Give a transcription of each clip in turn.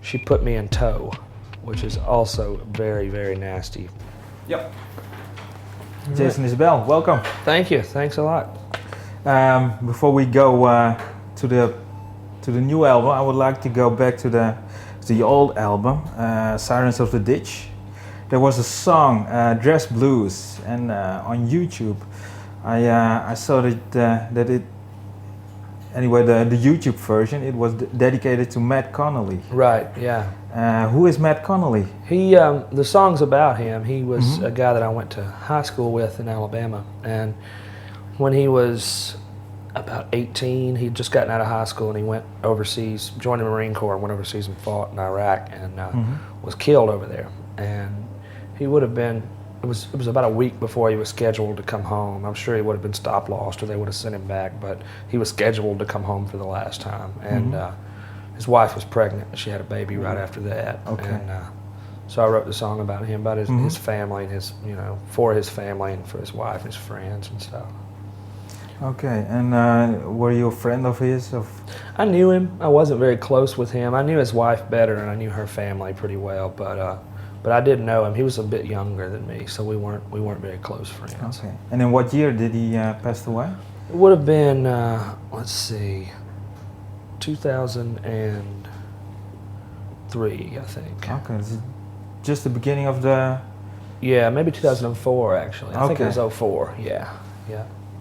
She Put Me in Tow, which is also very, very nasty. Yep. Jason Isbell, welcome. Thank you. Thanks a lot. Before we go to the new album, I would like to go back to the old album, Sirens of the Ditch. There was a song, Dress Blues, and on YouTube, I saw that it. Anyway, the YouTube version, it was dedicated to Matt Connolly. Right. Yeah. Who is Matt Connolly? He, the song's about him. He was a guy that I went to high school with in Alabama, and when he was about 18, he'd just gotten out of high school and he went overseas, joined the Marine Corps, and went overseas and fought in Iraq, and was killed over there. And he would have been. It was about a week before he was scheduled to come home. I'm sure he would have been stop lost or they would have sent him back, but he was scheduled to come home for the last time. And his wife was pregnant. She had a baby right after that. Okay. And so I wrote the song about him, about his family and his, for his family and for his wife and his friends and stuff. Okay, and were you a friend of his? I knew him. I wasn't very close with him. I knew his wife better and I knew her family pretty well, but I did know him. He was a bit younger than me, so we weren't very close friends. Okay. And in what year did he pass away? It would have been, let's see, 2003, I think. Okay, is it just the beginning of the... Yeah, maybe 2004 actually. I think it Okay. was 04. Yeah.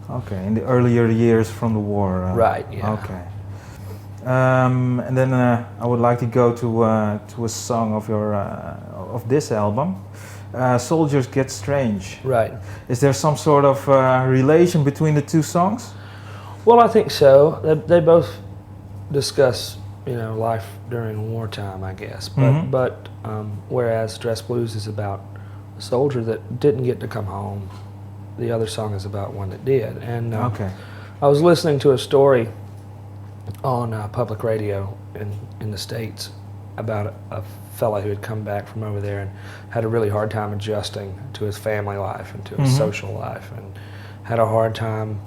Okay, in the earlier years from the war. Right. Yeah. Okay. And then I would like to go to a song of your of this album, "Soldiers Get Strange." Right. Is there some sort of relation between the two songs? Well, I think so. They both discuss, life during wartime, I guess. But whereas "Dress Blues" is about a soldier that didn't get to come home, the other song is about one that did. And Okay. I was listening to a story on public radio in the States about a fella who had come back from over there and had a really hard time adjusting to his family life and to his social life, and had a hard time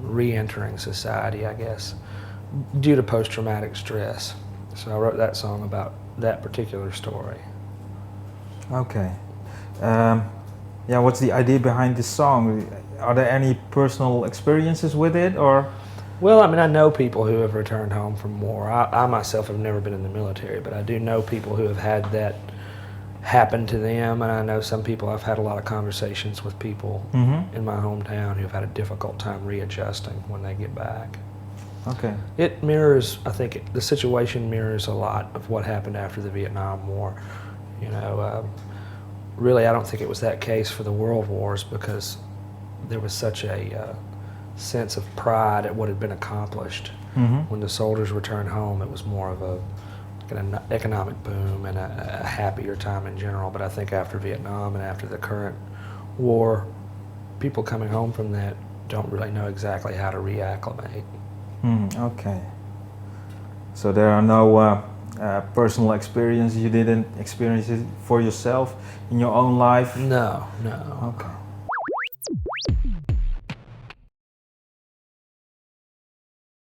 re-entering society, I guess, due to post-traumatic stress. So I wrote that song about that particular story. Okay. Yeah, what's the idea behind this song? Are there any personal experiences with it, or? Well, I mean, I know people who have returned home from war. I myself have never been in the military, but I do know people who have had that happen to them, and I know some people, I've had a lot of conversations with people in my hometown who've had a difficult time readjusting when they get back. Okay. It mirrors, I think, the situation mirrors a lot of what happened after the Vietnam War. Really, I don't think it was that case for the World Wars because there was such a sense of pride at what had been accomplished. When the soldiers returned home, it was more of an economic boom and a happier time in general. But I think after Vietnam and after the current war, people coming home from that don't really know exactly how to reacclimate. Okay. So there are no personal experiences, you didn't experience it for yourself in your own life? No. Okay.